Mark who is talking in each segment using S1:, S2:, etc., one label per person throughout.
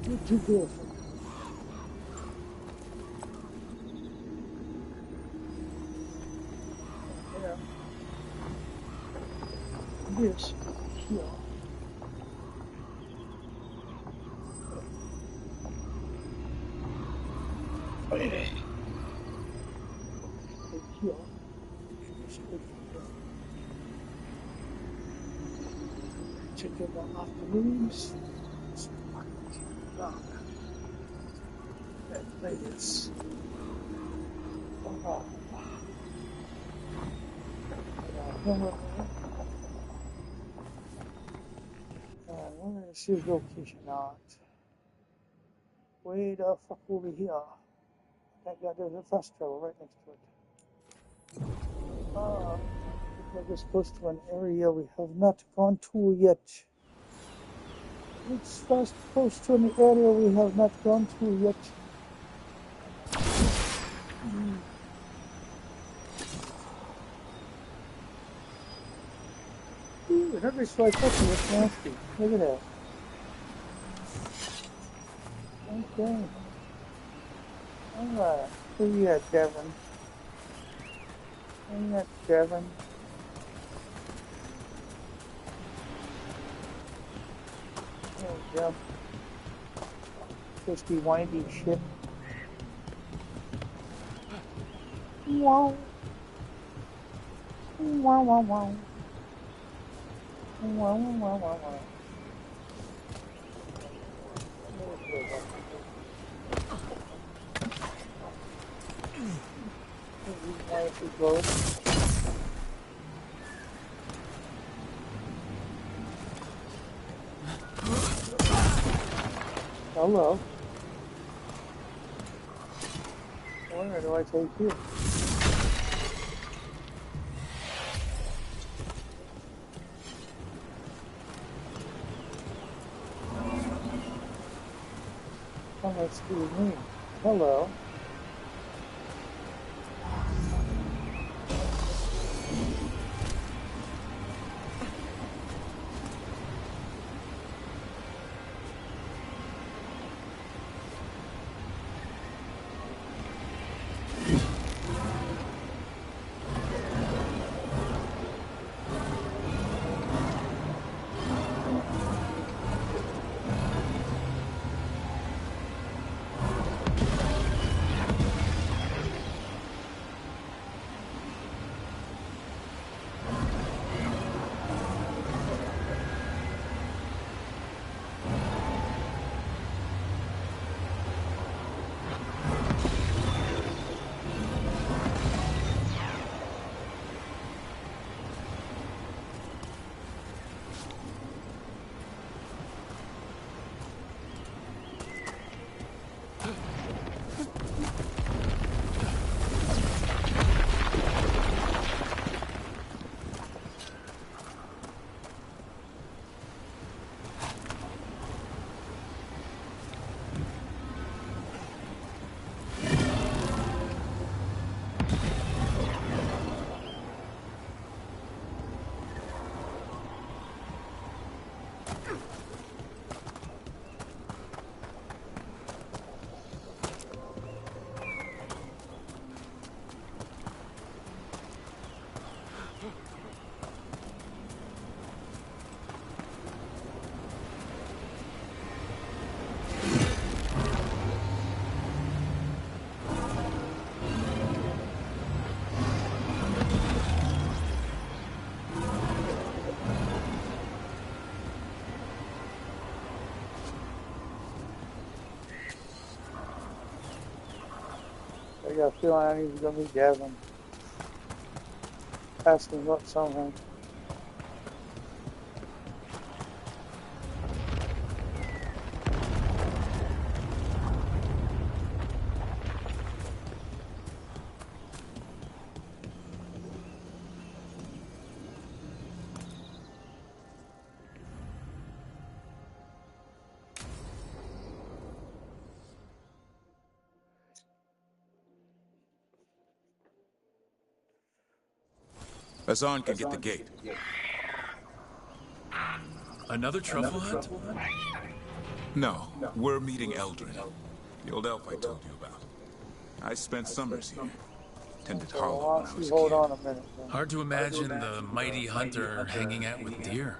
S1: Not too careful. Yeah. This here. Here. Check it out after leaves. It's dark. That place. Where is his location at? Way the fuck over here. That guy, there's a fast travel right next to it. We're close to an area we have not gone to yet. It's fast close to an area we have not gone to yet. Ooh, another slice up and it's nasty. Look at that. Okay. Alright. Where you at, Devin? Where you at, Devin? There we go. Twisty, windy shit. Wow. Wow, wow, wow. Wow, wow, wow, wow, wow. Hello. Where do I take you? Oh, excuse me. Hello. I got a feeling I need to go meet Devin. Ask him about something.
S2: Hassan can get the gate. Another truffle hunt?
S3: No, we're meeting Eldrin, the old elf I told you about. I spent summers here. Tended Hollow when I was a
S1: Hold
S3: kid.
S1: on a minute.
S2: Hard to imagine the mighty hunter hanging out with deer.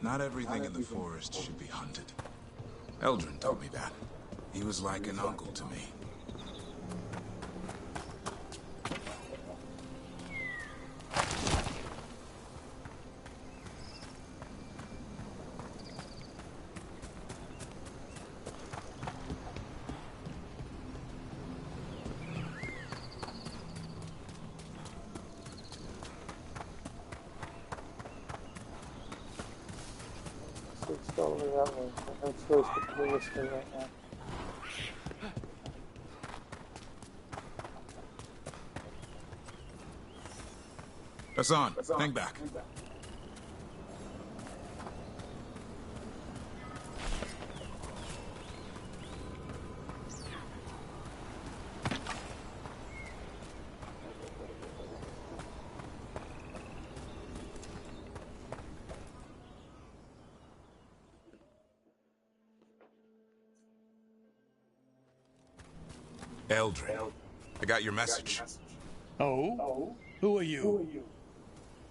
S3: Not everything in the forest should be hunted. Eldrin told me that. He was like an uncle to me.
S1: It's all the way that way. No choice but to do this way right now.
S3: Hassan, hang back. Eldrin, I got your message.
S4: Oh? Who are you?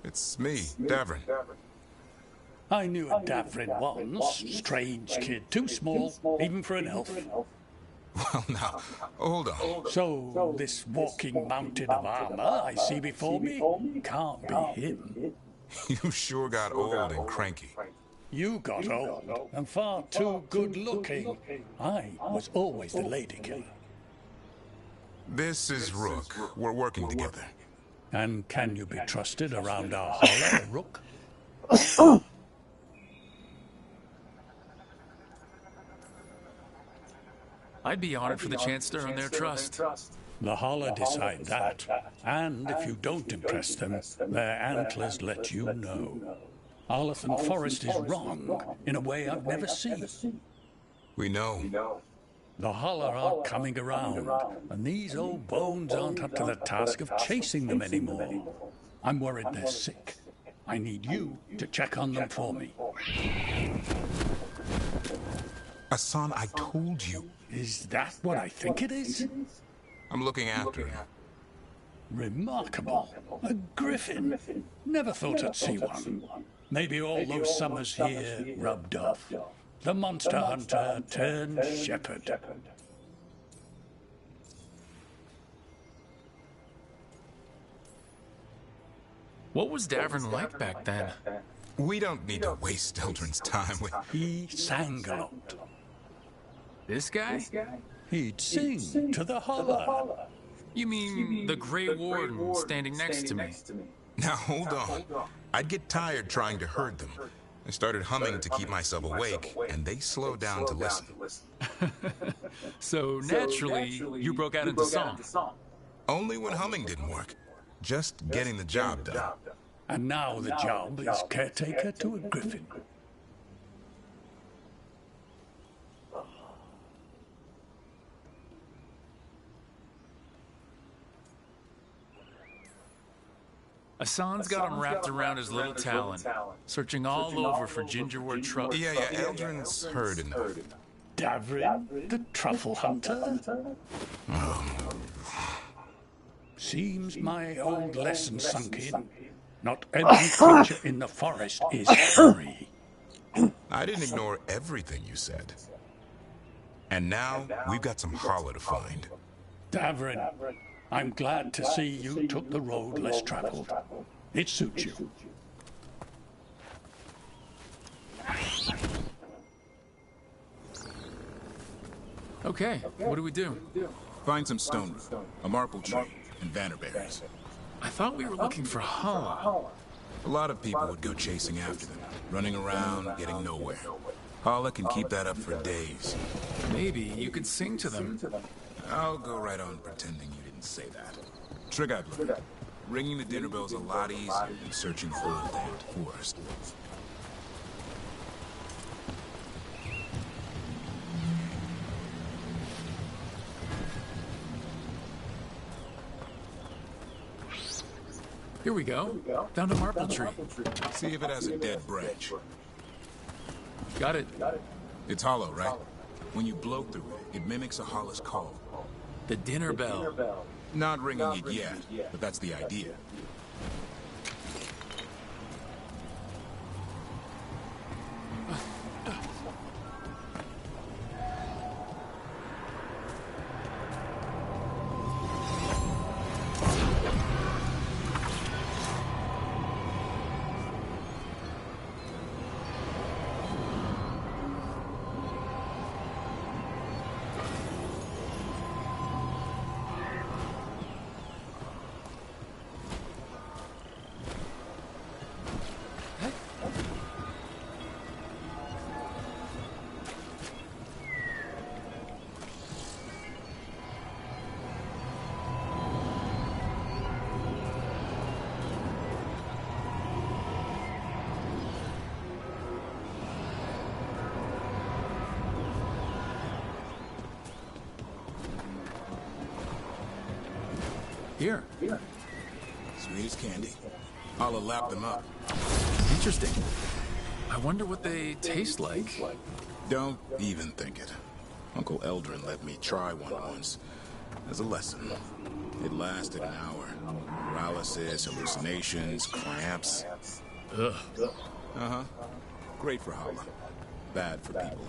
S3: It's me, Davrin.
S4: I knew a Davrin once. Strange kid. Too small, even for an elf.
S3: Well, now, hold on.
S4: So, this walking mountain of armor I see before me can't be him.
S3: You sure got old and cranky.
S4: You got old and far too good looking. I was always the lady killer.
S3: This is Rook. We're working together.
S4: And can you be trusted around our hollow, Rook?
S2: I'd be honored for the chance to earn their trust.
S4: The Holler decide that, and if you don't impress them, their antlers let you know. Arlathan Forest is wrong in a way I've never seen.
S3: We know.
S4: The Holler are coming around, and these old bones aren't up to the task of chasing them anymore. I'm worried they're sick. I need you to check on them for me.
S3: Hassan, I told you.
S4: Is that what I think it is?
S3: I'm looking after him.
S4: Remarkable. A griffin. Never thought I'd see one. Maybe all those summers here rubbed off. The monster hunter turned shepherd.
S2: What was Davrin like back then?
S3: We don't need to waste Eldrin's time with...
S4: He sang a lot.
S2: This guy?
S4: He'd sing to the Holler.
S2: You mean the Grey Warden standing next to me?
S3: Now, hold on. I'd get tired trying to herd them. I started humming to keep myself awake, and they slowed down to listen.
S2: So naturally, you broke out into song.
S3: Only when humming didn't work. Just getting the job done.
S4: And now the job is caretaker to a griffin.
S2: Hassan's got him wrapped around his little talon, searching all over for gingerwood truffle.
S3: Yeah, Eldrin's heard enough.
S4: Davrin, the truffle hunter? Seems my old lesson sunk in. Not every creature in the forest is free.
S3: I didn't ignore everything you said. And now, we've got some Holler to find.
S4: Davrin, I'm glad to see you took the road less traveled. It suits you.
S2: Okay, what do we do?
S3: Find some stone, a marple tree, and vannerberries.
S2: I thought we were looking for Hala.
S3: A lot of people would go chasing after them, running around, getting nowhere. Hala can keep that up for days.
S2: Maybe you could sing to them.
S3: I'll go right on pretending you didn't say that. Trick-eyed look. Ringing the dinner bell's a lot easier than searching for a damned forest.
S2: Here we go. Found a marble tree.
S3: See if it has a dead branch.
S2: Got it.
S3: It's hollow, right? When you blow through it, it mimics a hollow's call.
S2: The dinner bell.
S3: Not ringing it yet, but that's the idea.
S2: Here.
S3: Sweet as candy. I'll lap them up.
S2: Interesting. I wonder what they taste like.
S3: Don't even think it. Uncle Eldrin let me try one once. As a lesson. It lasted an hour. Paralysis, hallucinations, cramps.
S2: Ugh.
S3: Uh-huh. Great for Hala. Bad for people.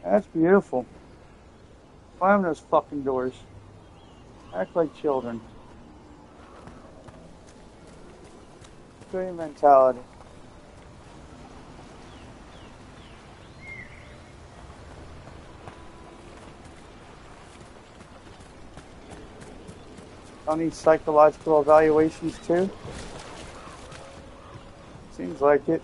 S1: That's beautiful. Climb those fucking doors. Act like children. Great mentality. Don't need psychological evaluations too? Seems like it.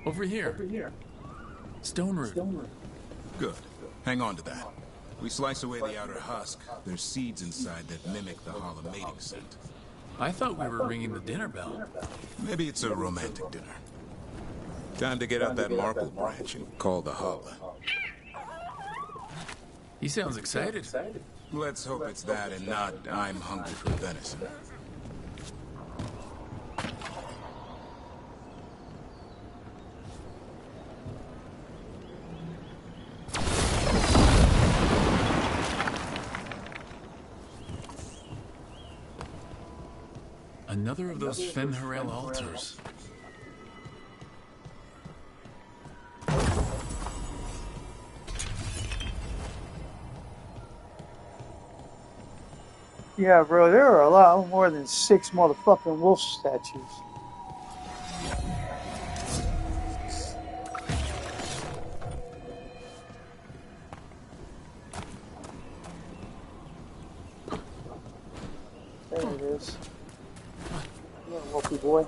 S2: Over here. Stone root.
S3: Good. Hang on to that. We slice away the outer husk. There's seeds inside that mimic the Hala mating scent.
S2: I thought we were ringing the dinner bell.
S3: Maybe it's a romantic dinner. Time to get out that marble branch and call the Hala.
S2: He sounds excited.
S3: Let's hope it's that and not I'm hungry for venison.
S2: Another of those Fenharel altars.
S1: Yeah, bro, there are a lot more than 6 motherfucking wolf statues. There it is. Little wolfy boy.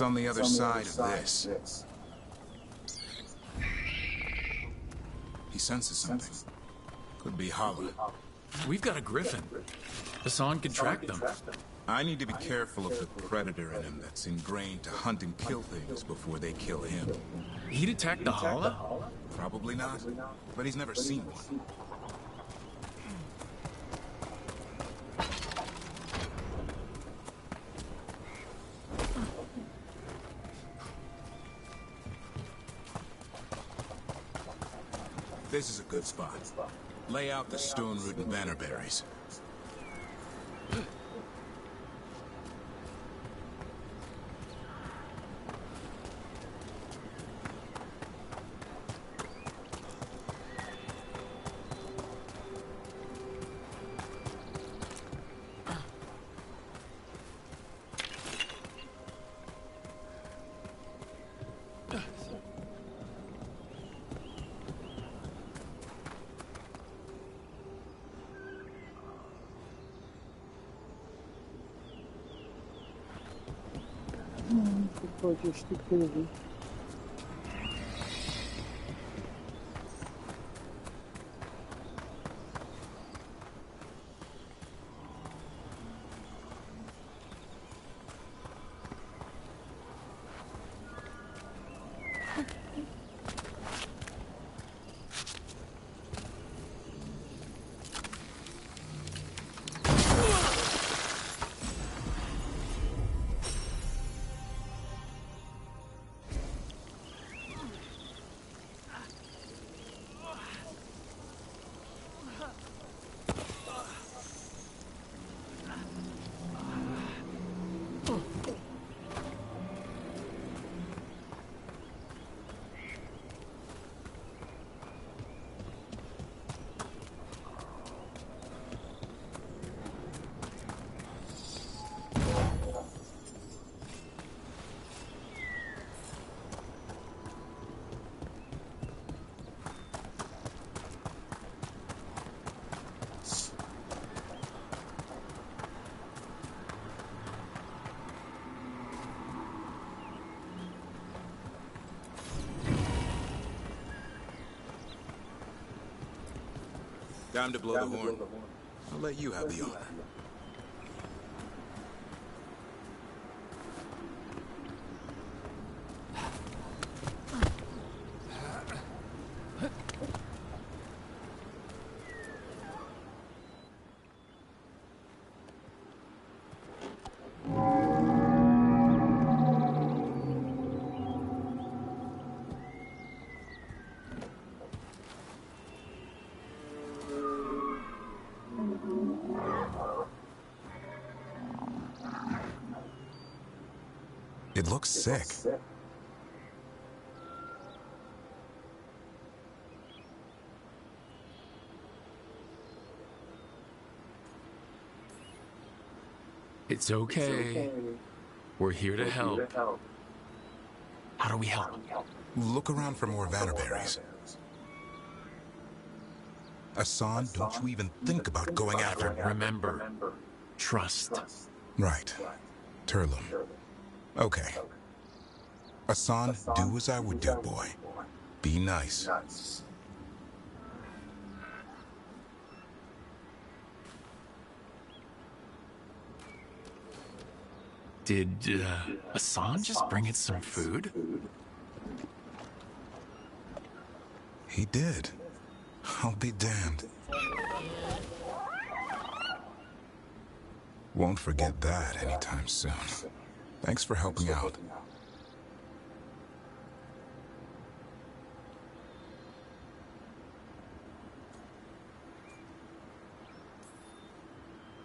S3: What's on the other side of this? He senses something. Could be hollow.
S2: We've got a griffin. Hassan can track them.
S3: I need to be careful of the predator in him that's ingrained to hunt and kill things before they kill him.
S2: He'd attack the Hala?
S3: Probably not, but he's never seen one. This is a good spot. Lay out the stone root and bannerberries.
S1: For your stupidity.
S3: Time to blow the horn. I'll let you have the honor. It looks sick.
S2: It's okay. We're here to help. How do we help?
S3: Look around for more vannerberries. Hassan, don't you even think about going after him.
S2: Remember, trust.
S3: Right. Turlum. Okay. Hassan, do as I would do, boy. Be nice.
S2: Did Hassan just bring it some food?
S3: He did. I'll be damned. Won't forget that anytime soon. Thanks for helping out.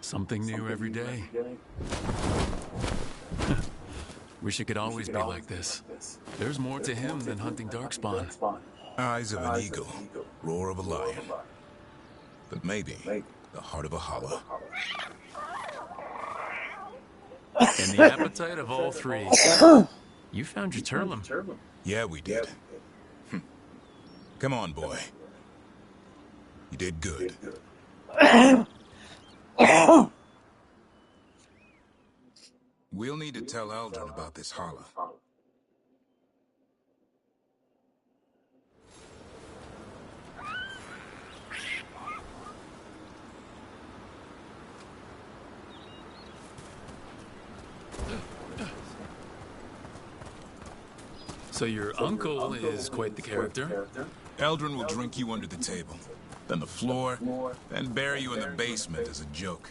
S2: Something new every day. Wish it could always be like this. There's more to him than hunting darkspawn.
S3: Eyes of an eagle, roar of a lion. But maybe the heart of a hollow.
S2: And the appetite of all three. You found your Turlum.
S3: Yeah, we did. Come on, boy. You did good. We'll need to tell Eldrin about this holla.
S2: So your uncle is quite the character.
S3: Eldrin will drink you under the table, then the floor, then bury you in the basement as a joke.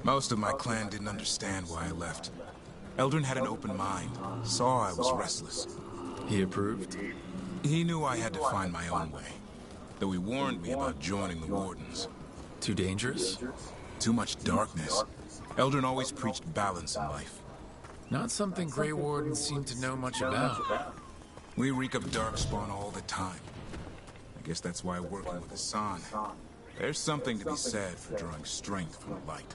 S3: Most of my clan didn't understand why I left. Eldrin had an open mind, saw I was restless.
S2: He approved?
S3: He knew I had to find my own way, though he warned me about joining the Wardens.
S2: Too dangerous?
S3: Too much darkness. Eldrin always preached balance in life.
S2: Not something Grey Wardens seem to know much about.
S3: We reek of darkspawn all the time. I guess that's why working with Hassan, there's something to be said for drawing strength from the light.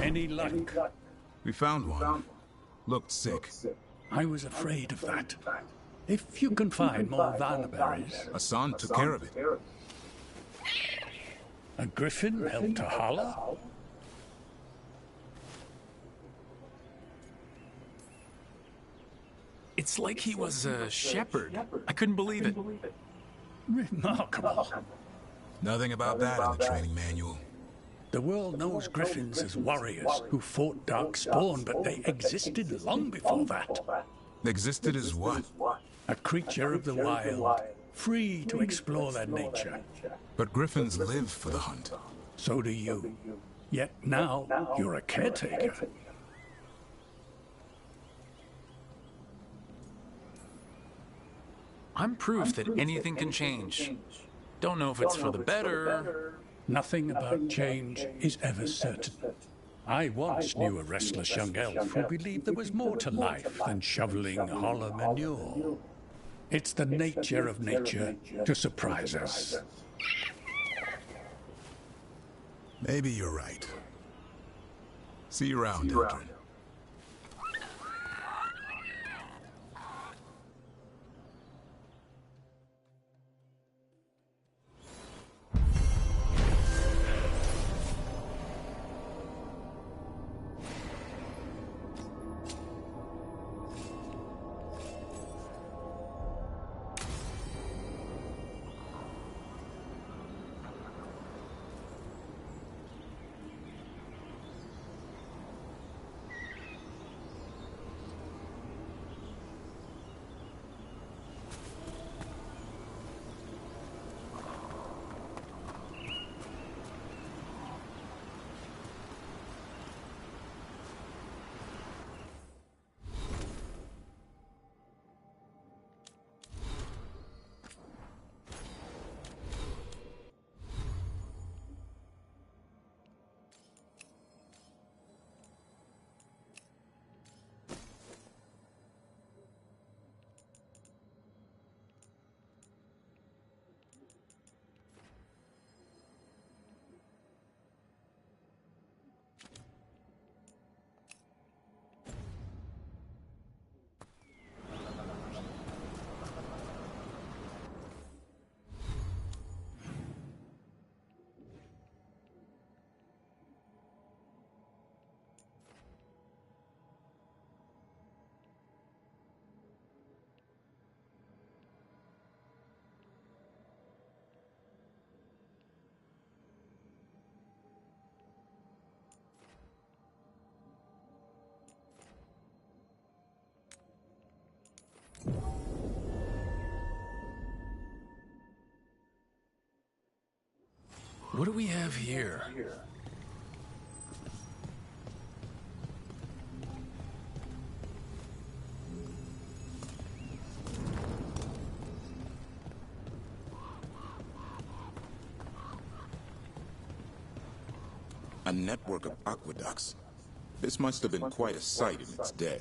S4: Any luck?
S3: We found one. Looked sick.
S4: I was afraid of that. If you can find more Vanberries.
S3: Hassan took care of it.
S4: A griffin helped to holler?
S2: It's like he was a shepherd. I couldn't believe it.
S4: Remarkable.
S3: Nothing about that in the training manual.
S4: The world knows griffins as warriors who fought Darkspawn, but they existed long before that.
S3: Existed as what?
S4: A creature of the wild, free to explore their nature.
S3: But griffins live for the hunt.
S4: So do you. Yet now, you're a caretaker.
S2: I'm proof that anything can change. Don't know if it's for the better.
S4: Nothing about change is ever certain. I once knew a restless young elf who believed there was more to life than shoveling hollow manure. It's the nature of nature to surprise us.
S3: Maybe you're right. See you around, Eldrin.
S2: What do we have here?
S3: A network of aqueducts. This must have been quite a sight in its day.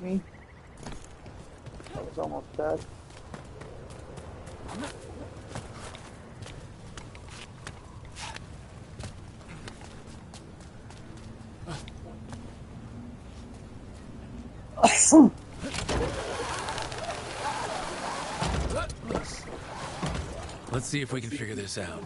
S1: me. That was almost bad.
S2: Let's see if we can figure this out.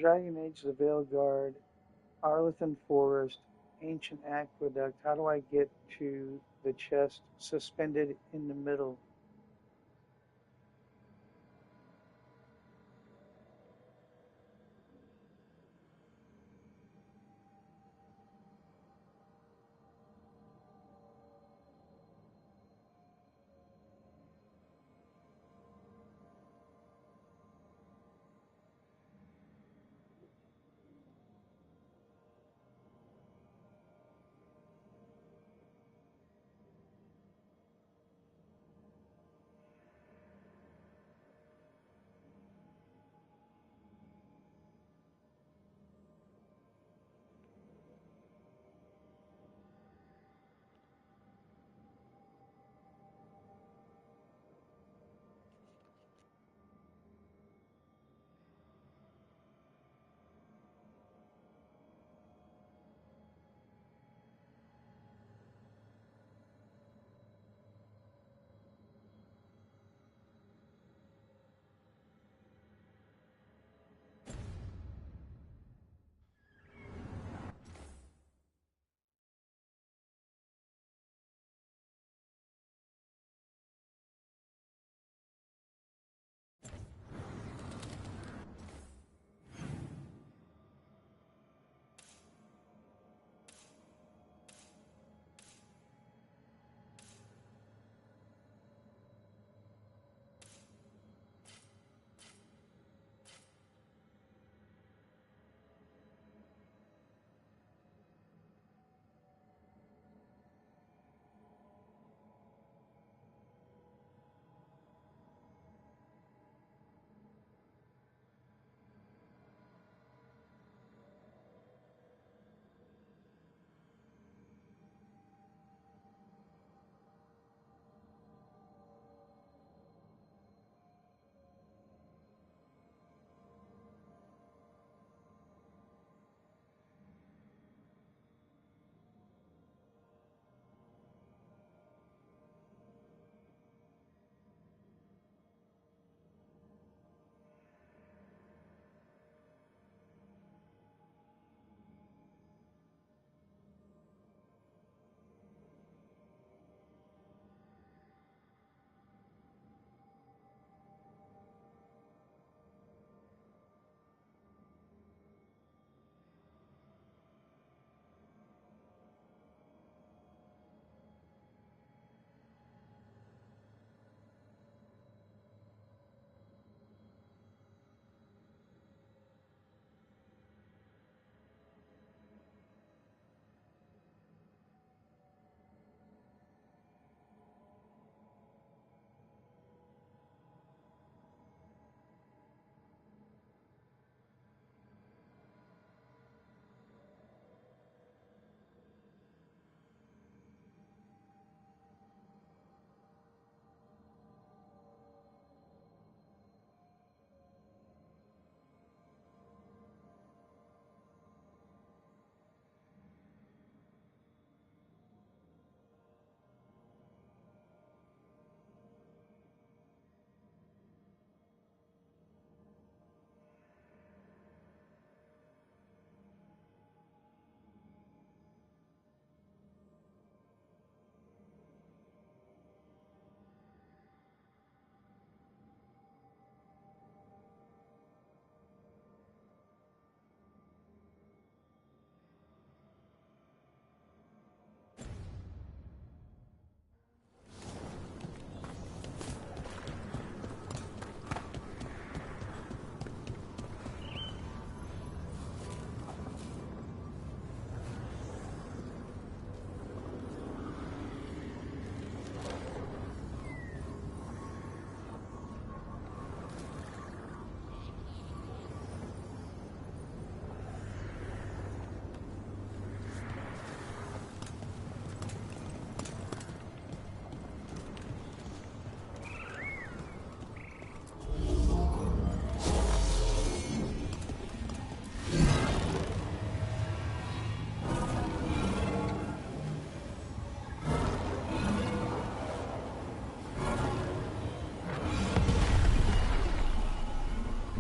S1: Dragon Age The Veilguard, Arlington Forest, Ancient Aqueduct. How do I get to the chest suspended in the middle?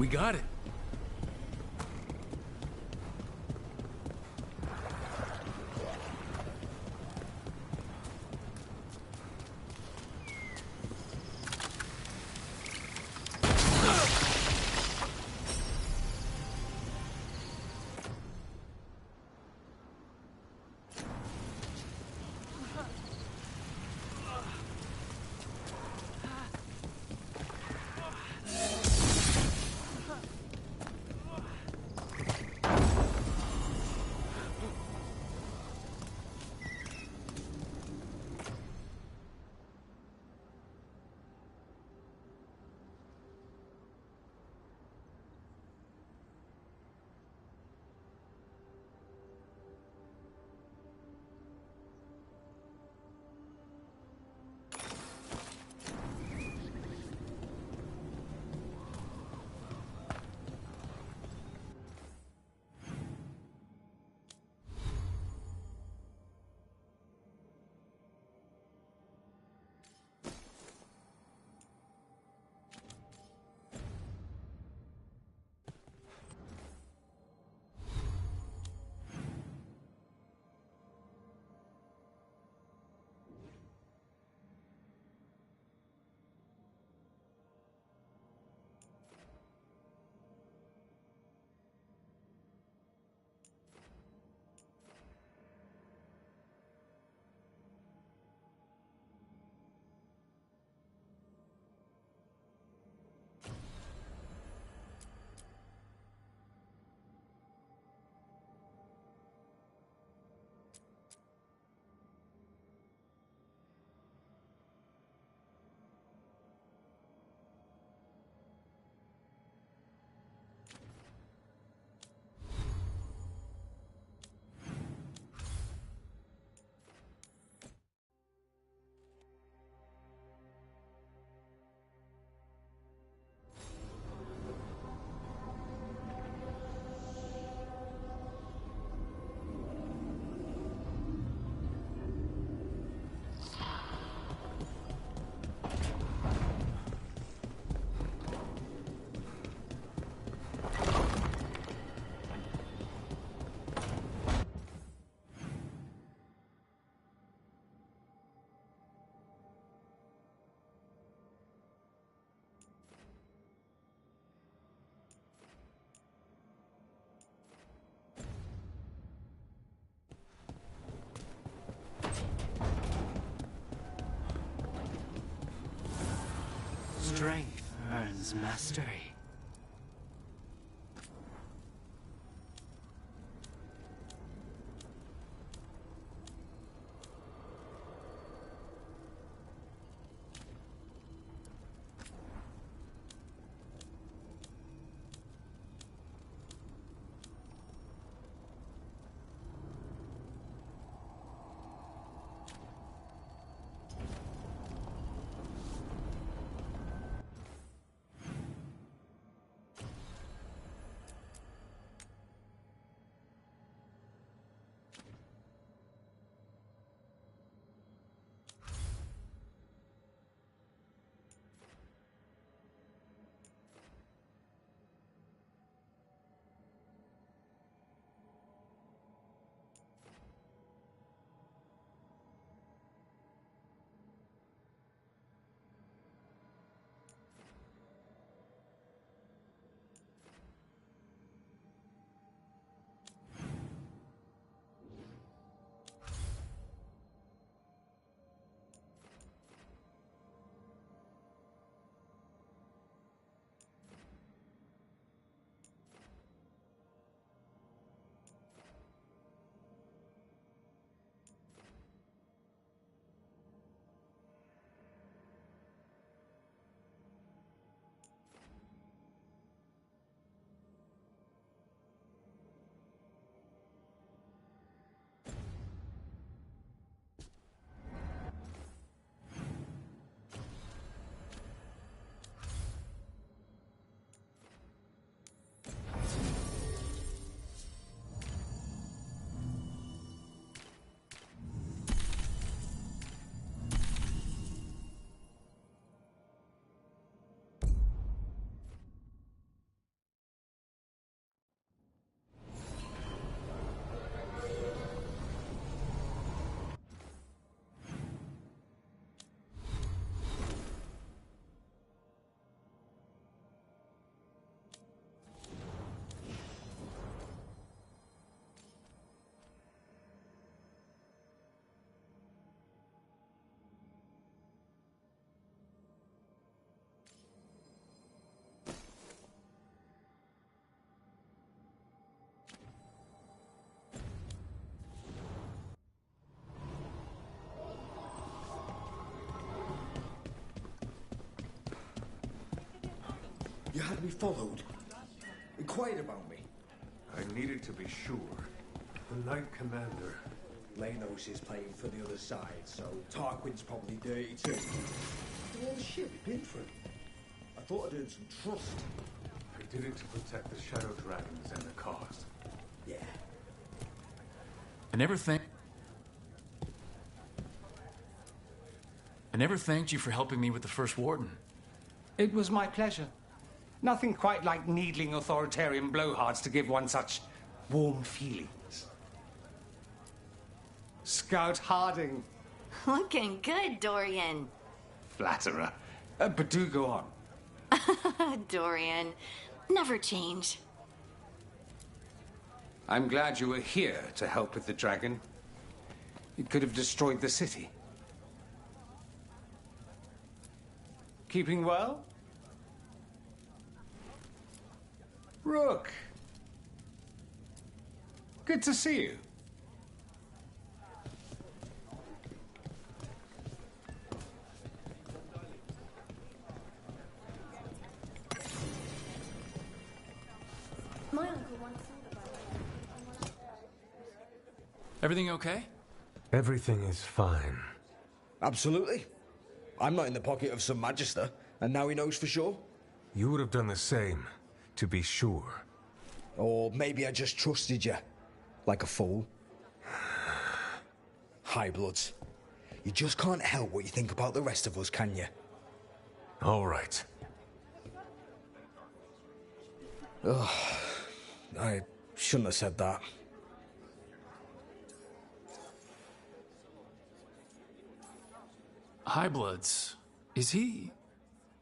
S2: We got it.
S5: Strength earns mastery.
S6: You had me followed. Inquired about me.
S7: I needed to be sure. The Knight Commander.
S6: Lanos is playing for the other side, so Tarquin's probably dirty too. Well, shit, we paid for him. I thought I'd earned some trust.
S7: I did it to protect the Shadow Dragons and the cause.
S6: Yeah.
S2: I never thanked you for helping me with the First Warden.
S8: It was my pleasure. Nothing quite like needling authoritarian blowhards to give one such warm feelings. Scout Harding.
S9: Looking good, Dorian.
S8: Flatterer. But do go on.
S9: Dorian, never change.
S8: I'm glad you were here to help with the dragon. It could have destroyed the city. Keeping well? Rook. Good to see you.
S9: My uncle once thought about it.
S2: Everything okay?
S7: Everything is fine.
S6: Absolutely. I'm not in the pocket of some magister, and now he knows for sure.
S7: You would have done the same, to be sure.
S6: Or maybe I just trusted you, like a fool. High Bloods. You just can't help what you think about the rest of us, can you?
S7: All right.
S6: Ugh. I shouldn't have said that.
S2: Highbloods. Is he?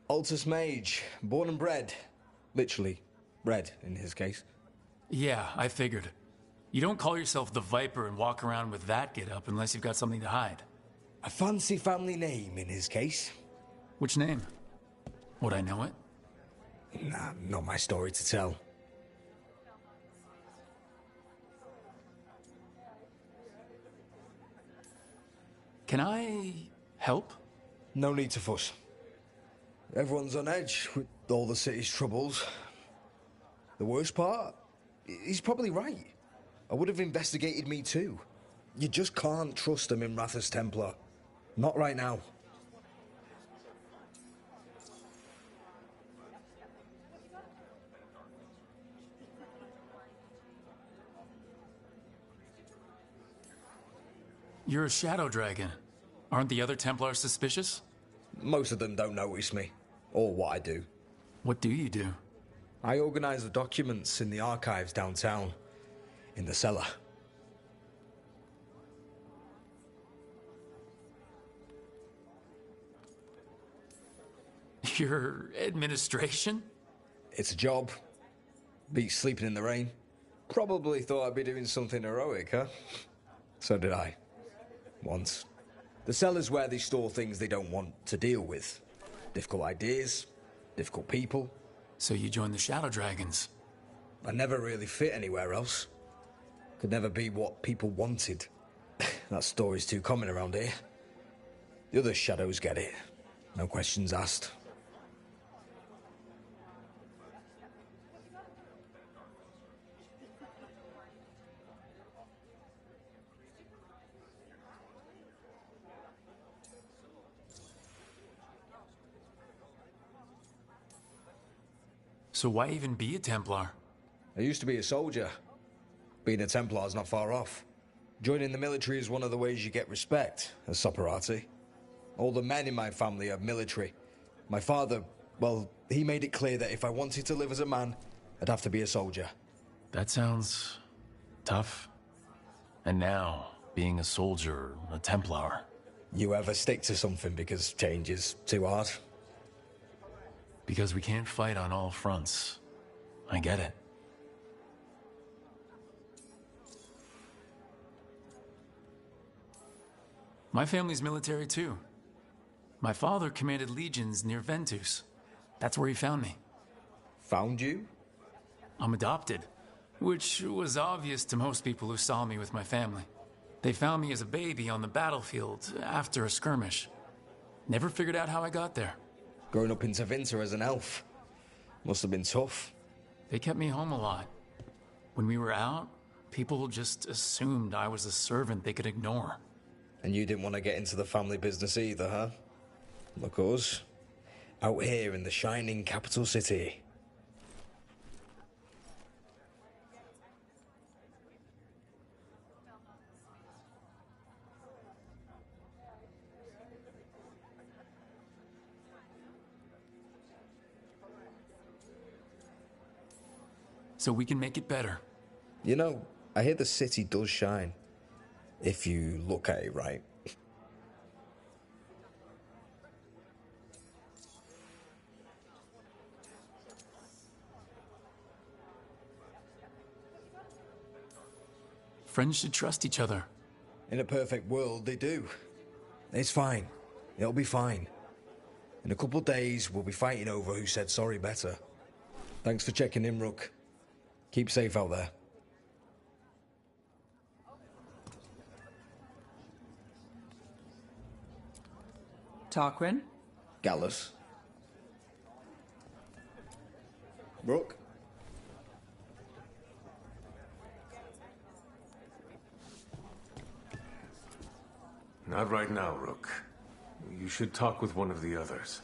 S6: Altus Mage, born and bred. Literally, bred in his case.
S2: Yeah, I figured. You don't call yourself the Viper and walk around with that get up unless you've got something to hide.
S6: A fancy family name in his case.
S2: Which name? Would I know it?
S6: Nah, not my story to tell.
S2: Can I help?
S6: No need to fuss. Everyone's on edge with all the city's troubles. The worst part? He's probably right. I would have investigated me too. You just can't trust him in Rathus Templar. Not right now.
S2: You're a shadow dragon. Aren't the other Templars suspicious?
S6: Most of them don't notice me, or what I do.
S2: What do you do?
S6: I organize the documents in the archives downtown, in the cellar.
S2: Your administration?
S6: It's a job. Beats sleeping in the rain. Probably thought I'd be doing something heroic, huh? So did I. Once. The cellar's where they store things they don't want to deal with. Difficult ideas, difficult people.
S2: So you joined the Shadow Dragons.
S6: I never really fit anywhere else. Could never be what people wanted. That story's too common around here. The other shadows get it. No questions asked.
S2: So why even be a Templar?
S6: I used to be a soldier. Being a Templar's not far off. Joining the military is one of the ways you get respect, as Soparati. All the men in my family are military. My father, well, he made it clear that if I wanted to live as a man, I'd have to be a soldier.
S2: That sounds tough. And now, being a soldier, a Templar.
S6: You ever stick to something because change is too hard?
S2: Because we can't fight on all fronts. I get it. My family's military too. My father commanded legions near Ventus. That's where he found me.
S6: Found you?
S2: I'm adopted, which was obvious to most people who saw me with my family. They found me as a baby on the battlefield after a skirmish. Never figured out how I got there.
S6: Growing up in Tevinter as an elf. Must have been tough.
S2: They kept me home a lot. When we were out, people just assumed I was a servant they could ignore.
S6: And you didn't want to get into the family business either, huh? Look us. Out here in the shining capital city.
S2: So we can make it better.
S6: You know, I hear the city does shine. If you look at it right.
S2: Friends should trust each other.
S6: In a perfect world, they do. It's fine. It'll be fine. In a couple days, we'll be fighting over who said sorry better. Thanks for checking in, Rook. Keep safe out there.
S10: Tarquin?
S6: Gallus. Rook.
S7: Not right now, Rook. You should talk with one of the others.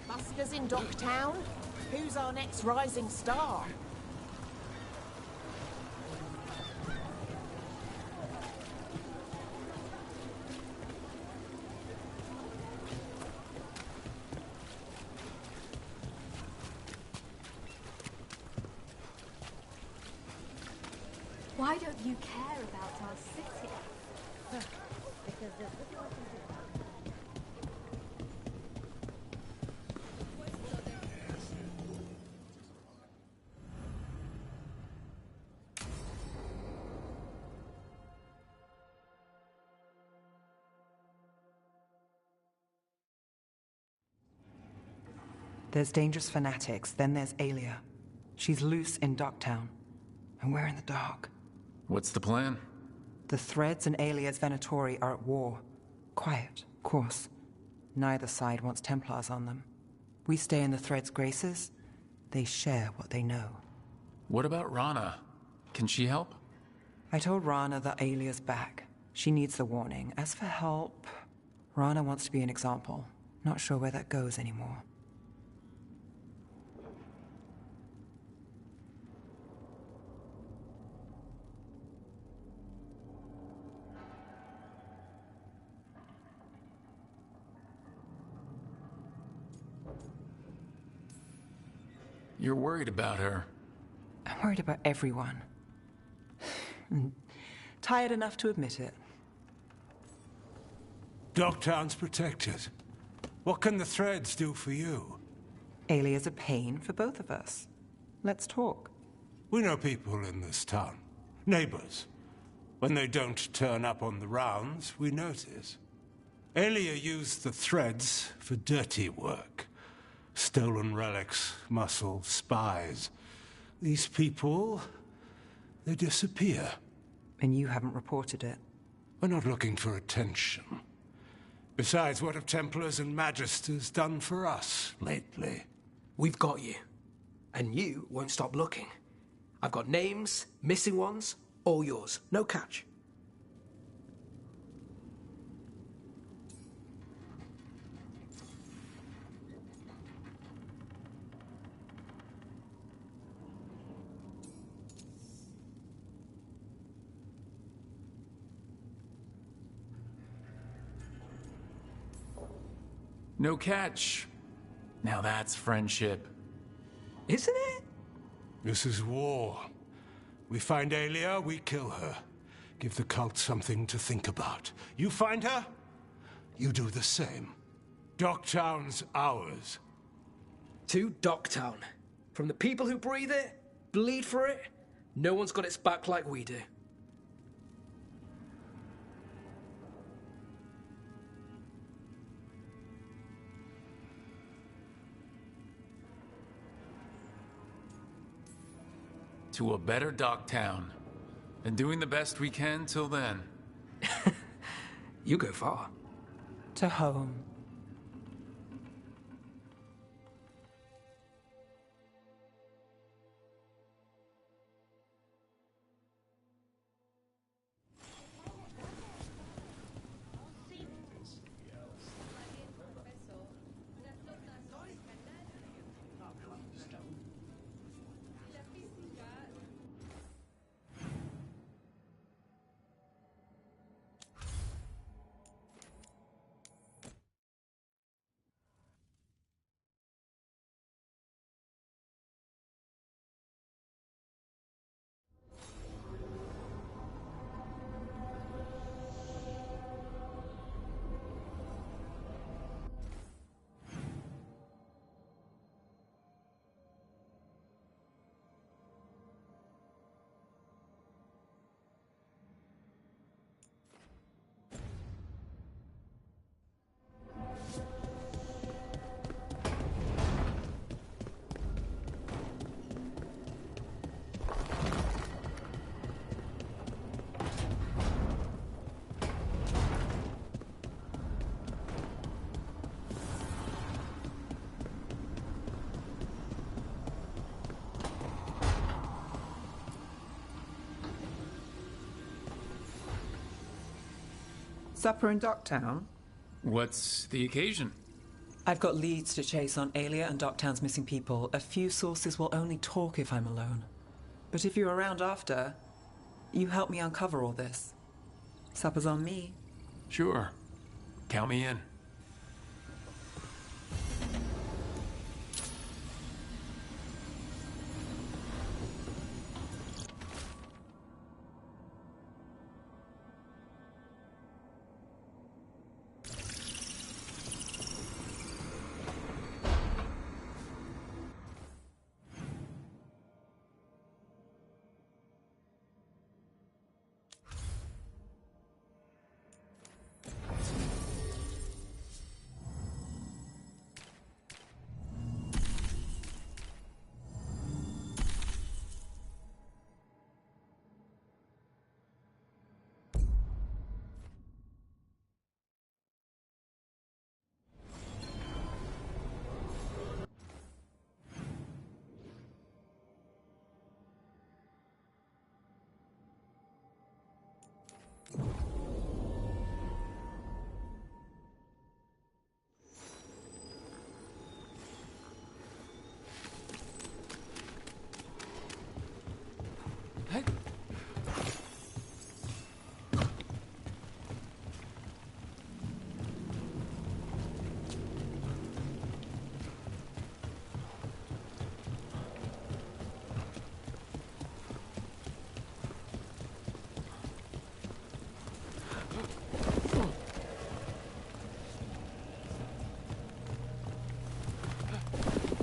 S11: Buskers in Docktown? Who's our next rising star?
S9: Why don't you care about our city? Because there's little I can do.
S10: There's dangerous fanatics, then there's Aelia. She's loose in Docktown, and we're in the dark.
S2: What's the plan?
S10: The Threads and Aelia's Venatori are at war. Quiet, of course. Neither side wants Templars on them. We stay in the Threads' graces. They share what they know.
S2: What about Rana? Can she help?
S10: I told Rana that Aelia's back. She needs the warning. As for help, Rana wants to be an example. Not sure where that goes anymore.
S2: You're worried about her.
S10: I'm worried about everyone. Tired enough to admit it.
S12: Docktown's protected. What can the Threads do for you?
S10: Aelia's a pain for both of us. Let's talk.
S12: We know people in this town. Neighbors. When they don't turn up on the rounds, we notice. Aelia used the Threads for dirty work. Stolen relics, muscle, spies. These people, they disappear.
S10: And you haven't reported it.
S12: We're not looking for attention. Besides, what have Templars and Magisters done for us lately?
S13: We've got you. And you won't stop looking. I've got names, missing ones, all yours. No catch.
S2: No catch. Now that's friendship.
S13: Isn't it?
S12: This is war. We find Aelia, we kill her. Give the cult something to think about. You find her, you do the same. Docktown's ours.
S13: To Docktown. From the people who breathe it, bleed for it, no one's got its back like we do.
S2: To a better Docktown. And doing the best we can till then.
S13: You go far.
S10: To home. Supper in Docktown?
S2: What's the occasion?
S10: I've got leads to chase on Alia and Docktown's missing people. A few sources will only talk if I'm alone. But if you're around after, you help me uncover all this. Supper's on me.
S2: Sure. Count me in.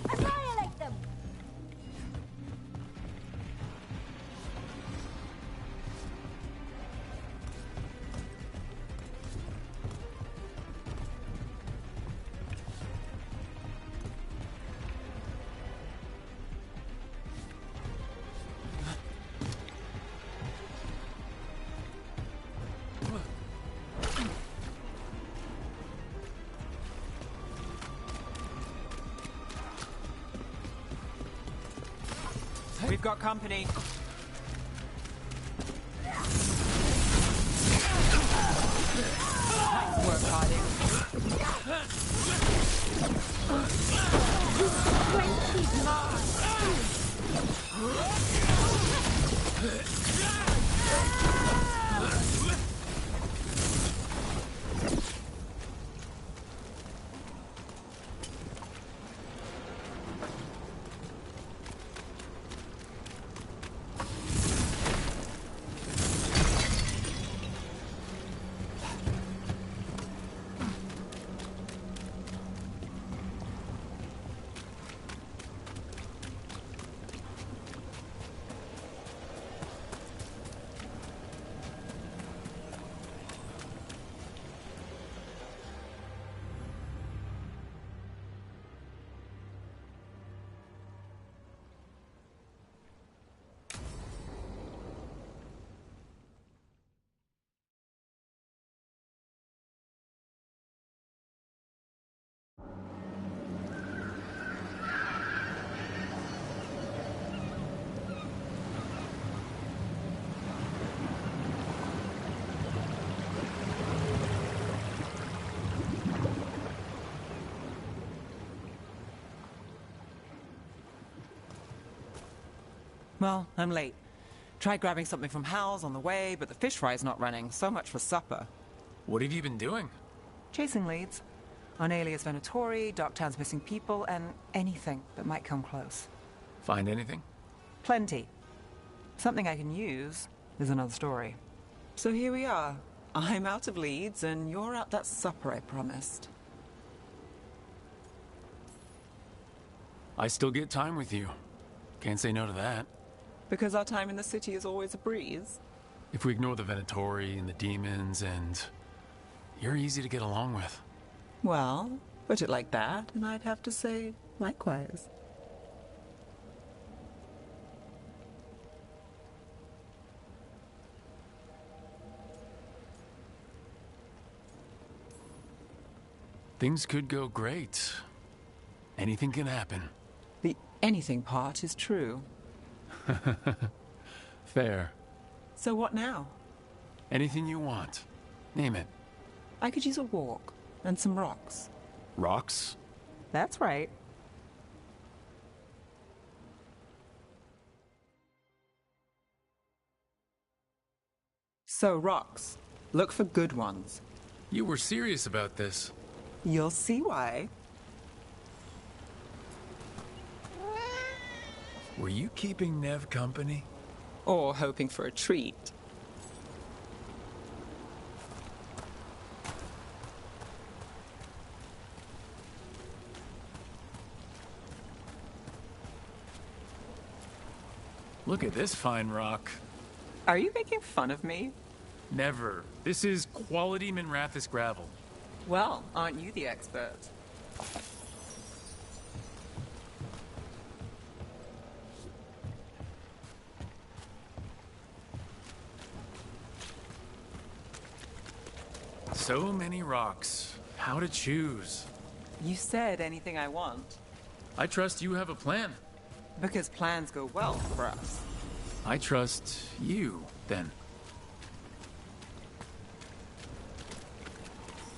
S9: Annihilate them!
S10: We've got company. Nice work, Harding. Well, I'm late. Tried grabbing something from Hal's on the way, but the fish fry's not running. So much for supper.
S2: What have you been doing?
S10: Chasing leads. On Alias Venatori, Docktown's missing people, and anything that might come close.
S2: Find anything?
S10: Plenty. Something I can use is another story. So here we are. I'm out of leads, and you're out that supper I promised.
S2: I still get time with you. Can't say no to that.
S10: Because our time in the city is always a breeze.
S2: If we ignore the Venatori and the demons, and you're easy to get along with.
S10: Well, put it like that, and I'd have to say likewise.
S2: Things could go great. Anything can happen.
S10: The anything part is true.
S2: Fair.
S10: So what now?
S2: Anything you want. Name it.
S10: I could use a walk and some rocks.
S2: Rocks?
S10: That's right. So rocks. Look for good ones.
S2: You were serious about this.
S10: You'll see why.
S2: Were you keeping Nev company?
S10: Or hoping for a treat.
S2: Look at this fine rock.
S10: Are you making fun of me?
S2: Never. This is quality Minrathis gravel.
S10: Well, aren't you the expert?
S2: So many rocks. How to choose?
S10: You said anything I want.
S2: I trust you have a plan.
S10: Because plans go well for us.
S2: I trust you, then.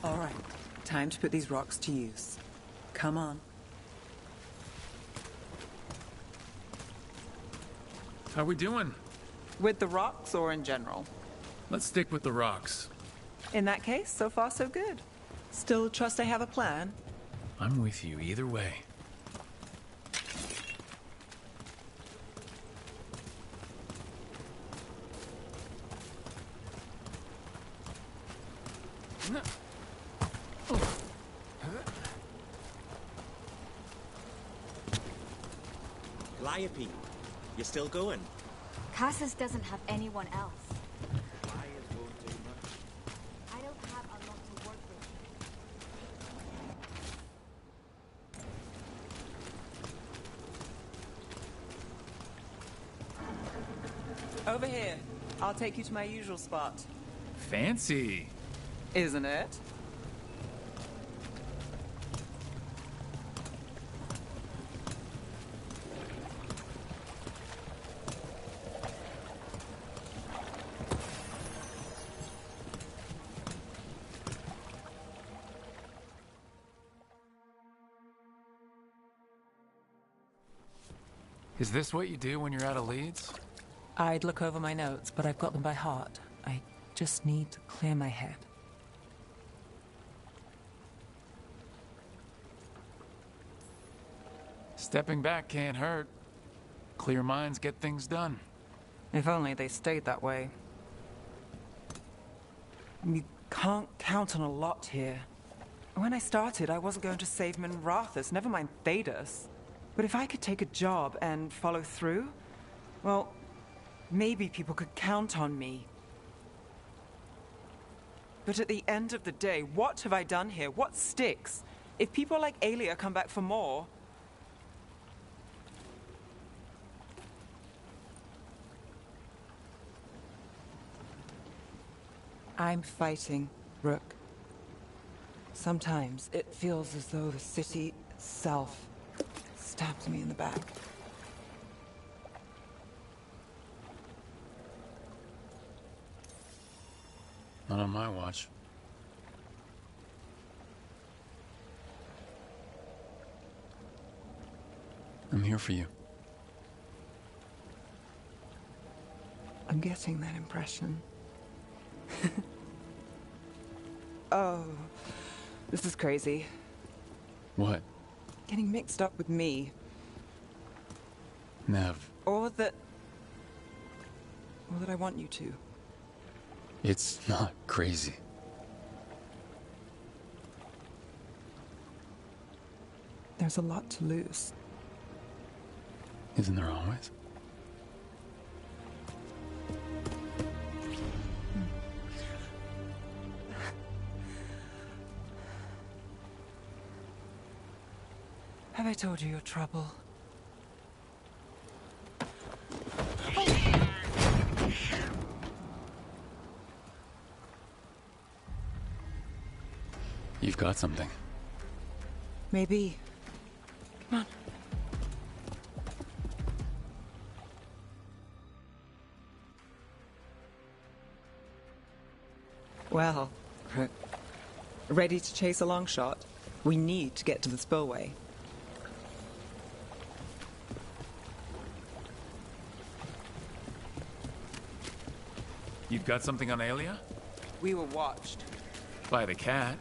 S10: All right, time to put these rocks to use. Come on.
S2: How we doing?
S10: With the rocks or in general?
S2: Let's stick with the rocks.
S10: In that case, so far so good. Still trust I have a plan?
S2: I'm with you either way.
S14: Liope, you still going?
S9: Casas doesn't have anyone else.
S14: Liars won't do much.
S9: I don't have a lot to work with.
S10: Over here. I'll take you to my usual spot.
S2: Fancy.
S10: Isn't it?
S2: Is this what you do when you're out of leads?
S10: I'd look over my notes, but I've got them by heart. I just need to clear my head.
S2: Stepping back can't hurt. Clear minds get things done.
S10: If only they stayed that way. You can't count on a lot here. When I started, I wasn't going to save Minrathis, never mind Thedas. But if I could take a job and follow through, well, maybe people could count on me. But at the end of the day, what have I done here? What sticks? If people like Alia come back for more... I'm fighting, Rook. Sometimes it feels as though the city itself stabs me in the back.
S2: Not on my watch. I'm here for you.
S10: I'm getting that impression. Oh, this is crazy.
S2: What?
S10: Getting mixed up with me.
S2: Nev.
S10: Or that I want you to.
S2: It's not crazy.
S10: There's a lot to lose.
S2: Isn't there always?
S10: Have I told you your trouble?
S2: You've got something.
S10: Maybe. Come on. Well, ready to chase a long shot? We need to get to the spillway.
S2: You've got something on Aelia?
S10: We were watched.
S2: By the cat.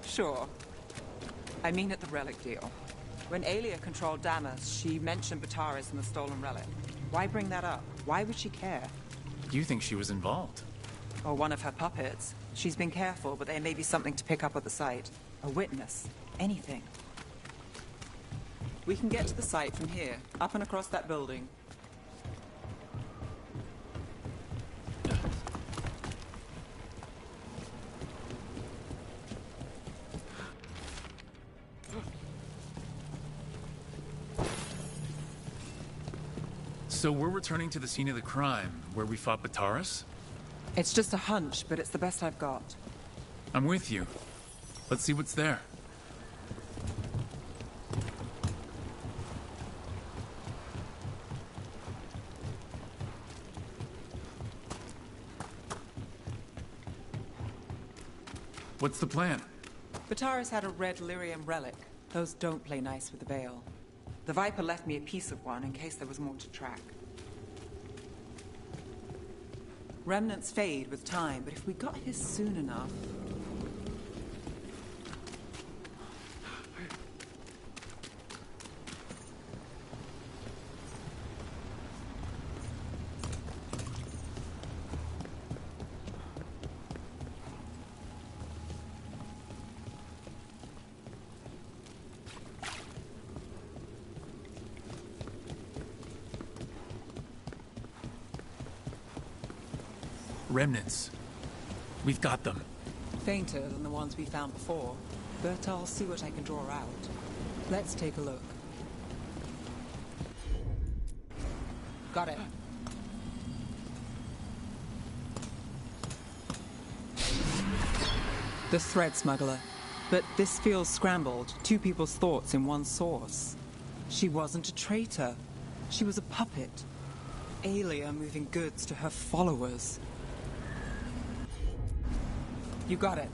S10: Sure. I mean at the relic deal. When Aelia controlled Damas, she mentioned Bataris and the stolen relic. Why bring that up? Why would she care?
S2: You think she was involved?
S10: Or one of her puppets. She's been careful, but there may be something to pick up at the site. A witness. Anything. We can get to the site from here, up and across that building.
S2: So we're returning to the scene of the crime, where we fought Bataris?
S10: It's just a hunch, but it's the best I've got.
S2: I'm with you. Let's see what's there. What's the plan?
S10: Bataris had a red lyrium relic. Those don't play nice with the Veil. The Viper left me a piece of one in case there was more to track. Remnants fade with time, but if we got his soon enough...
S2: Remnants. We've got them.
S10: Fainter than the ones we found before, but I'll see what I can draw out. Let's take a look. Got it. The thread smuggler. But this feels scrambled. Two people's thoughts in one source. She wasn't a traitor. She was a puppet. Aelia moving goods to her followers. You got it.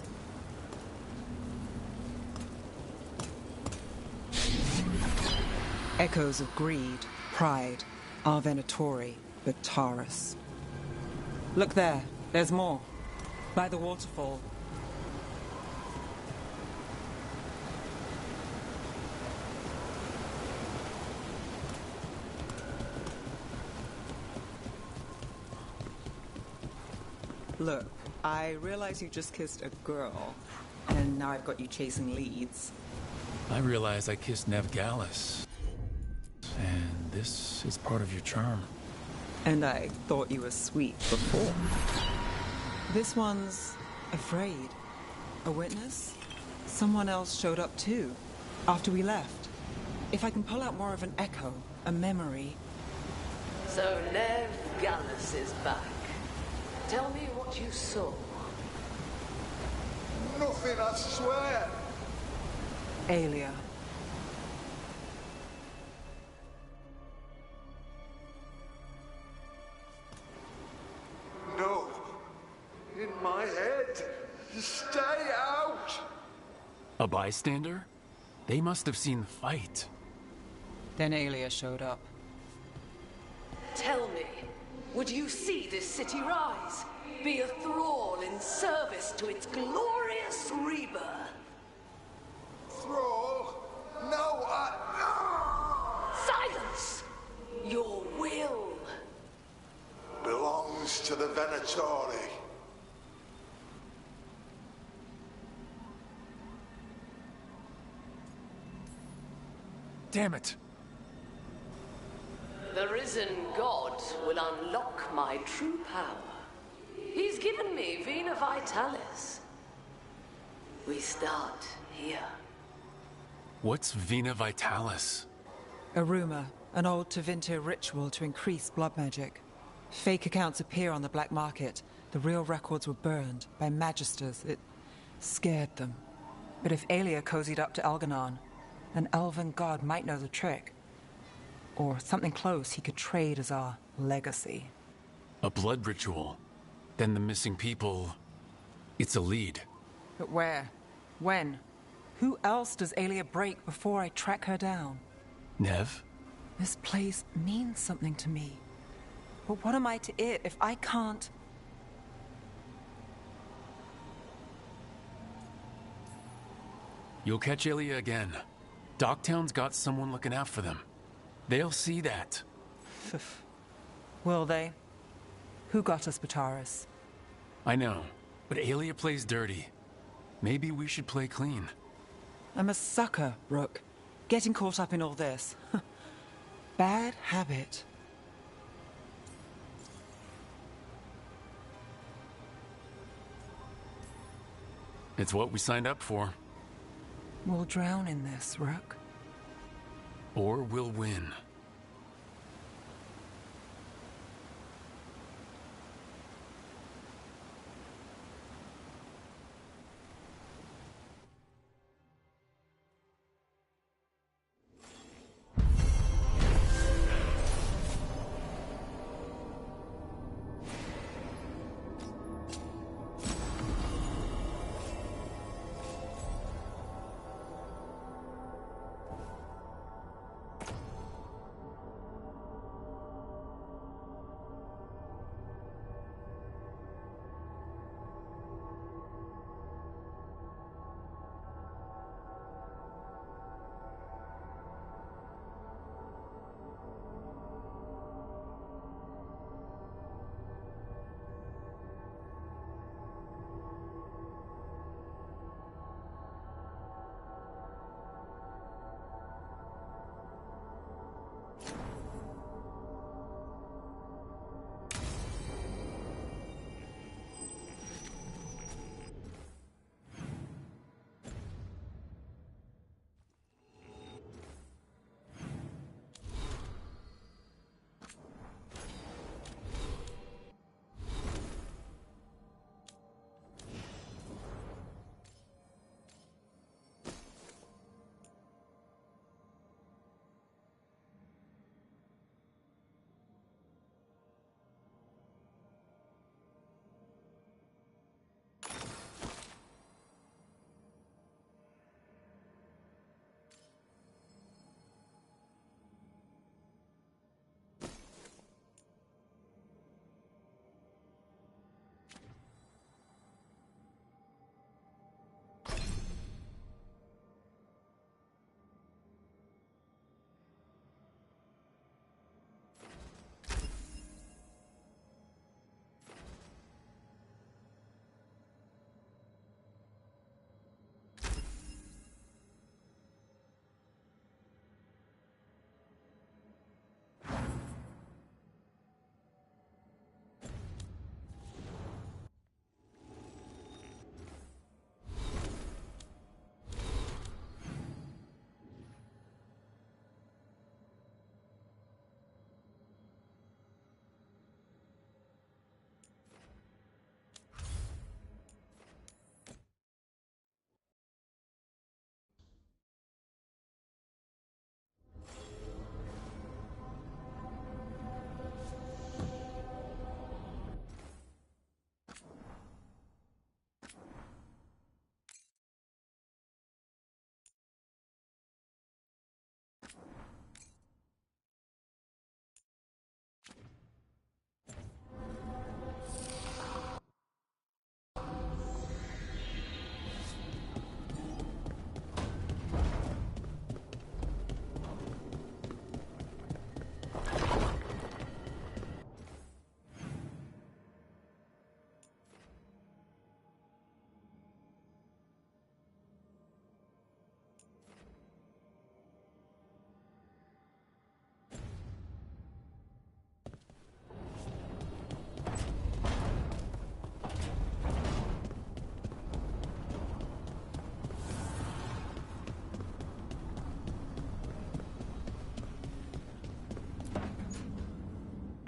S10: Echoes of greed, pride, our Venatori, Bataris. Look there, there's more. By the waterfall. Look, I realize you just kissed a girl, and now I've got you chasing leads.
S2: I realize I kissed Nev Gallus. And this is part of your charm.
S10: And I thought you were sweet before. This one's afraid. A witness? Someone else showed up too, after we left. If I can pull out more of an echo, a memory...
S15: So Nev Gallus is back. Tell me what you saw.
S16: Nothing, I swear.
S10: Aelia.
S16: No. In my head. Stay out.
S2: A bystander? They must have seen the fight.
S10: Then Aelia showed up.
S15: Tell me, Would you see this city rise? Be a thrall in service to its glorious rebirth?
S16: Thrall? No,
S15: Silence! Your will
S16: belongs to the Venatori.
S2: Damn it!
S15: The risen god will unlock my true power. He's given me Vena Vitalis. We start here.
S2: What's Vena Vitalis?
S10: A rumor, an old Tevinter ritual to increase blood magic. Fake accounts appear on the black market. The real records were burned by magisters. It scared them. But if Aelia cozied up to Algernon, an elven god might know the trick. Or something close he could trade as our legacy.
S2: A blood ritual? Then the missing people... It's a lead.
S10: But where? When? Who else does Aelia break before I track her down?
S2: Nev?
S10: This place means something to me. But what am I to it if I can't...
S2: You'll catch Aelia again. Docktown's got someone looking out for them. They'll see that.
S10: Will they? Who got us Bataris?
S2: I know, but Aelia plays dirty. Maybe we should play clean.
S10: I'm a sucker, Rook. Getting caught up in all this. Bad habit.
S2: It's what we signed up for.
S10: We'll drown in this, Rook.
S2: Or we'll win.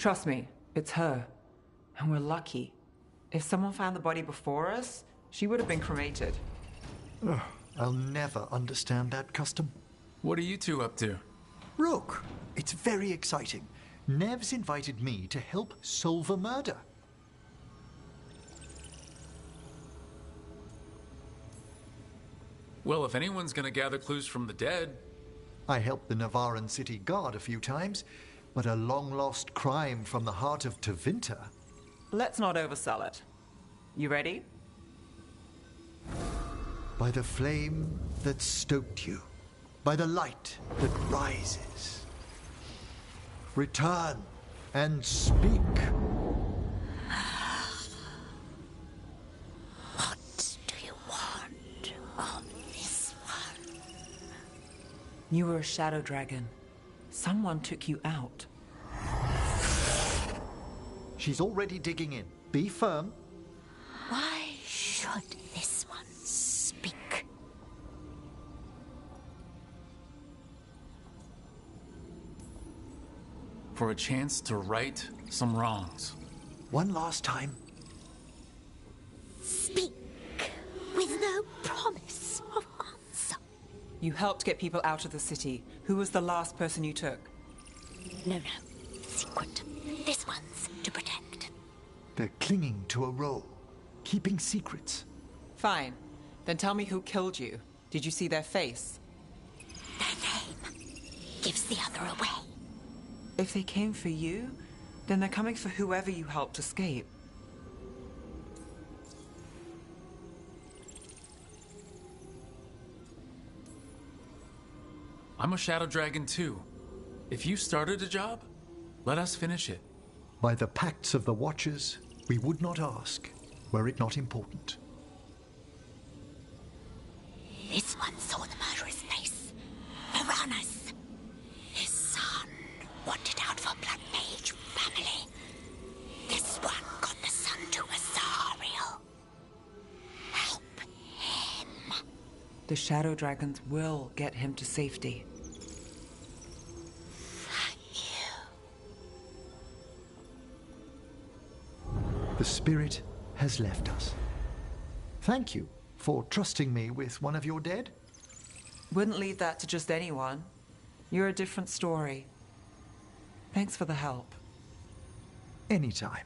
S10: Trust me, it's her. And we're lucky. If someone found the body before us, she would have been cremated.
S17: Ugh, I'll never understand that custom.
S2: What are you two up to?
S17: Rook, it's very exciting. Nev's invited me to help solve a murder.
S2: Well, if anyone's gonna gather clues from the dead...
S17: I helped the Navaran city guard a few times, but a long-lost crime from the heart of Tevinter...
S10: Let's not oversell it. You ready?
S17: By the flame that stoked you, by the light that rises. Return and speak.
S18: What do you want of this one?
S10: You were a shadow dragon. Someone took you out.
S17: She's already digging in. Be firm.
S18: Why should this one speak?
S2: For a chance to right some wrongs.
S17: One last time.
S18: Speak with no promise of answer.
S10: You helped get people out of the city. Who was the last person you took?
S18: No. Secret. This one's to protect.
S17: They're clinging to a role, keeping secrets.
S10: Fine. Then tell me who killed you. Did you see their face?
S18: Their name gives the other away.
S10: If they came for you, then they're coming for whoever you helped escape.
S2: I'm a shadow dragon too. If you started a job, let us finish it.
S17: By the pacts of the Watchers, we would not ask, were it not important.
S18: This one saw the murderer's face. Uranus. His son wanted out for Black Mage family. This one got the son to Azariel. Help him.
S10: The shadow dragons will get him to safety.
S17: The spirit has left us. Thank you for trusting me with one of your dead.
S10: Wouldn't leave that to just anyone. You're a different story. Thanks for the help.
S17: Anytime.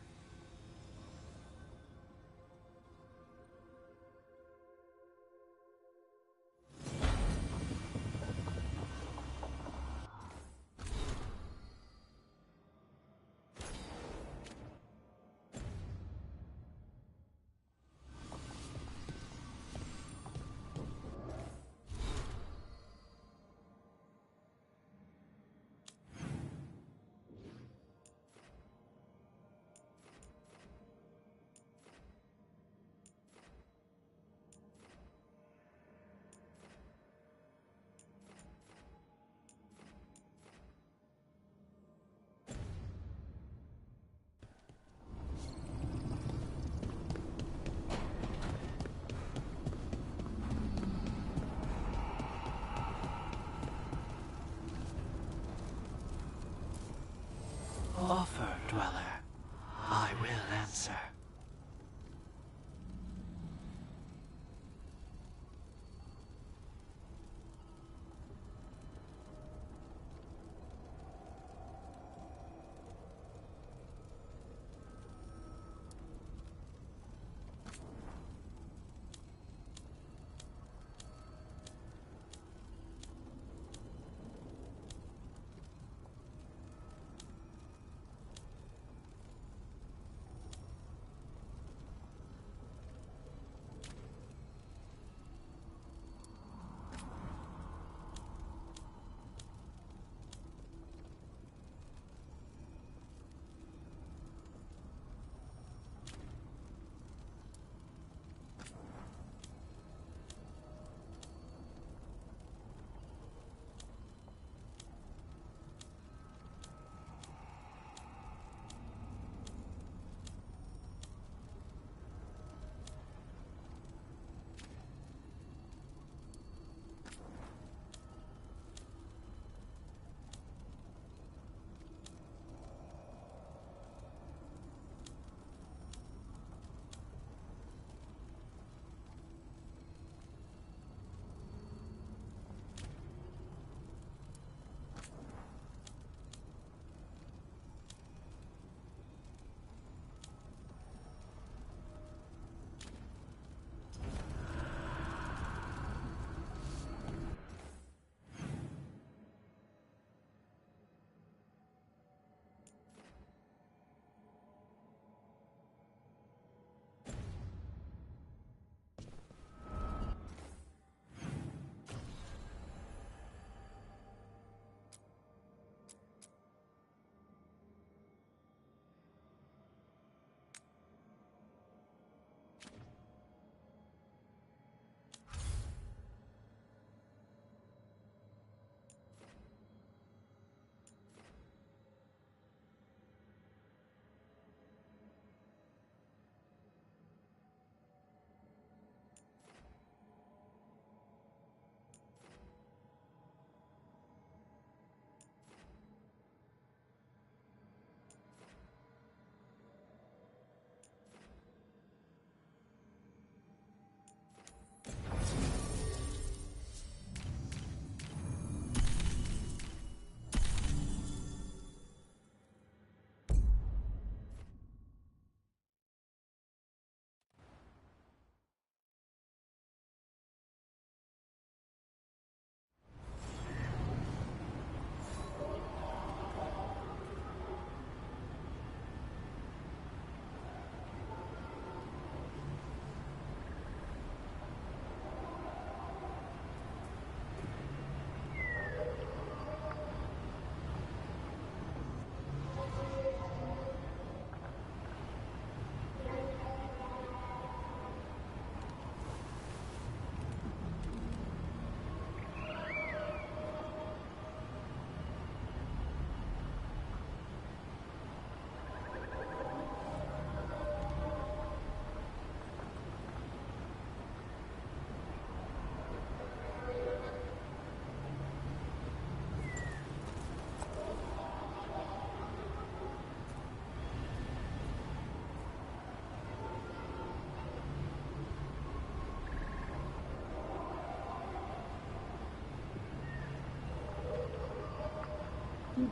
S1: My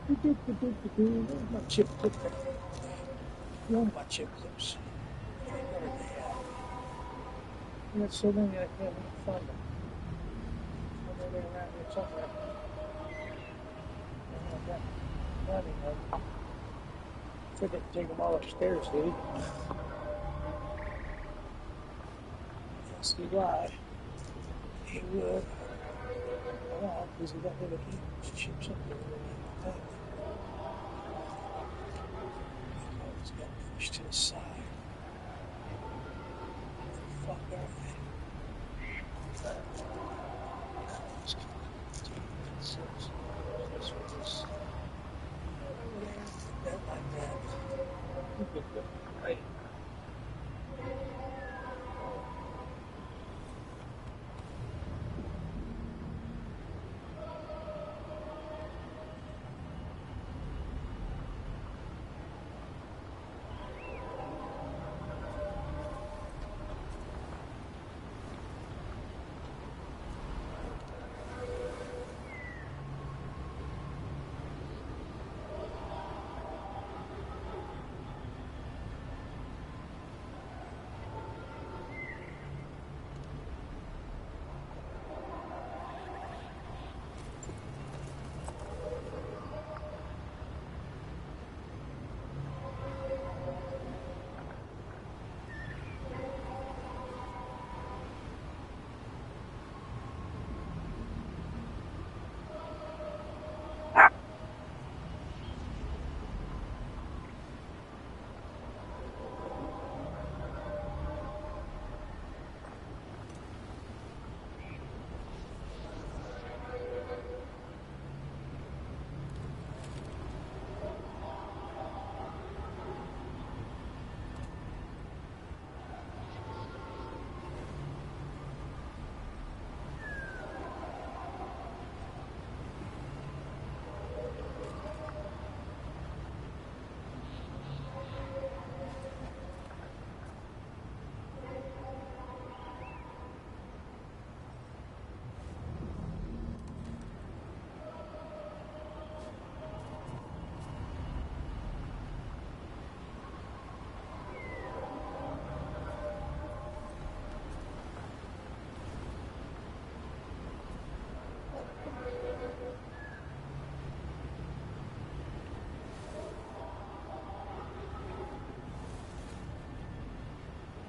S1: chip clipper. One of my chip clips. Where are they at? I got so many I can't even find them. Somewhere they're around here somewhere. Running them. Forget to take them all upstairs, dude. See why? He would. Well, because he got rid of these chips up there. He's got pushed to the side. Fuck are they? That like that. Right.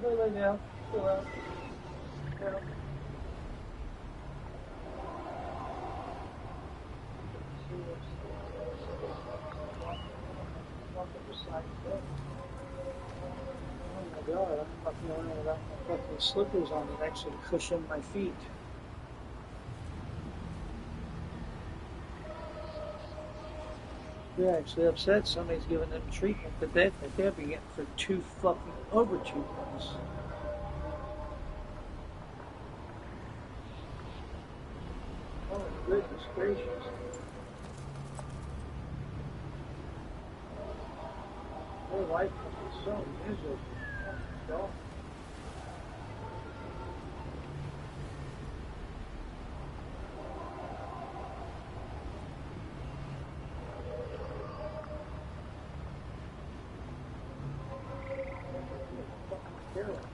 S1: Lay down. Chill out. Down. Oh my god, I'm fucking around without my fucking slippers on that actually cushion my feet. They're actually upset somebody's giving them treatment for that they'll be getting for over 2 months. Oh goodness gracious. Their life must be so miserable. Oh, God. Terrible.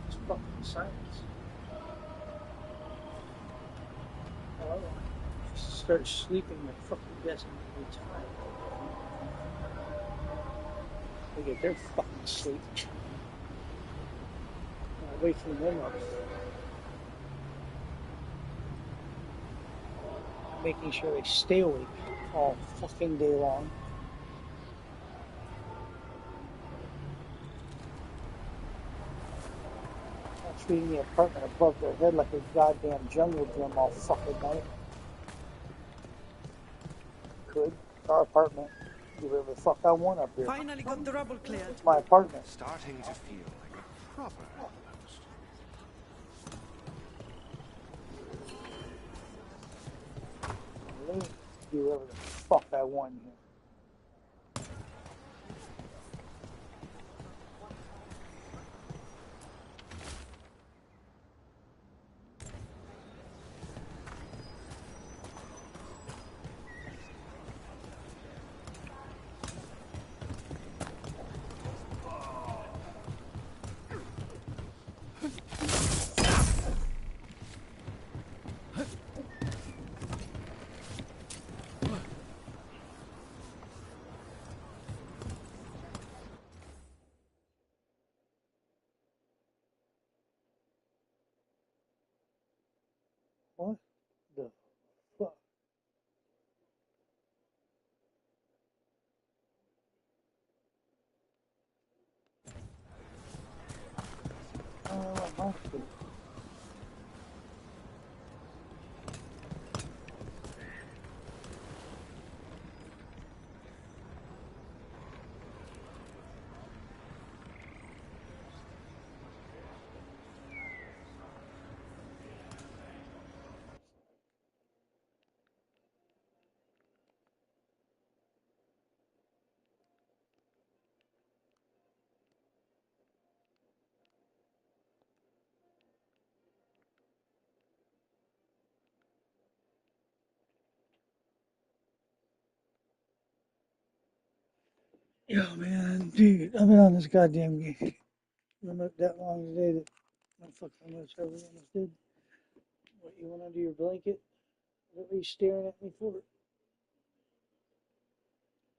S1: It's fucking silence. Oh, just start sleeping my fucking desk every time. They get their fucking sleep. Waking them up. Making sure they stay awake all fucking day long. Not treating the apartment above their head like a goddamn jungle gym all fucking night. Could. Our apartment. Do whatever the fuck I want up here.
S19: Finally got the rubble cleared.
S1: It's my apartment.
S7: Starting to feel like a proper outpost.
S1: Let me do whatever the fuck I want here. What the fuck? I don't know what hospital. Yo, man, dude, I've been on this goddamn game. Remote that long today that my fucking remote's over almost did. What, you went under your blanket? What are you staring at me for?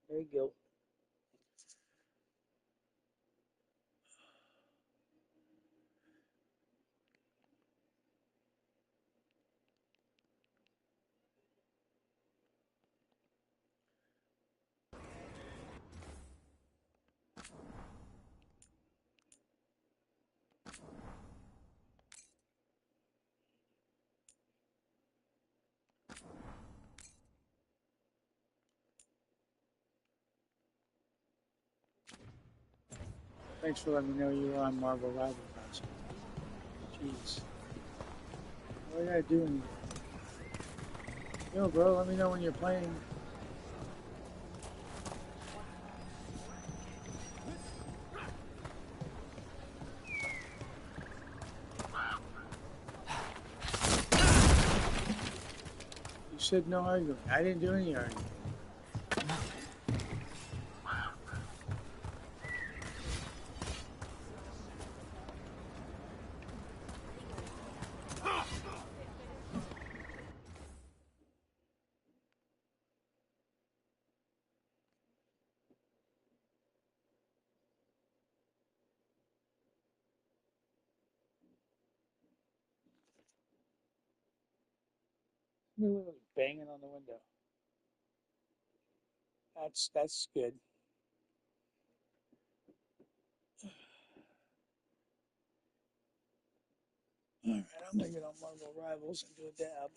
S1: There you go. Thanks for letting me know you were on Marvel Rivals last night. Jeez. What are you doing? Yo, bro, let me know when you're playing. You said no arguing. I didn't do any arguing. Somebody was banging on the window. That's good. Alright, I'm gonna get on Marvel Rivals and do a dab.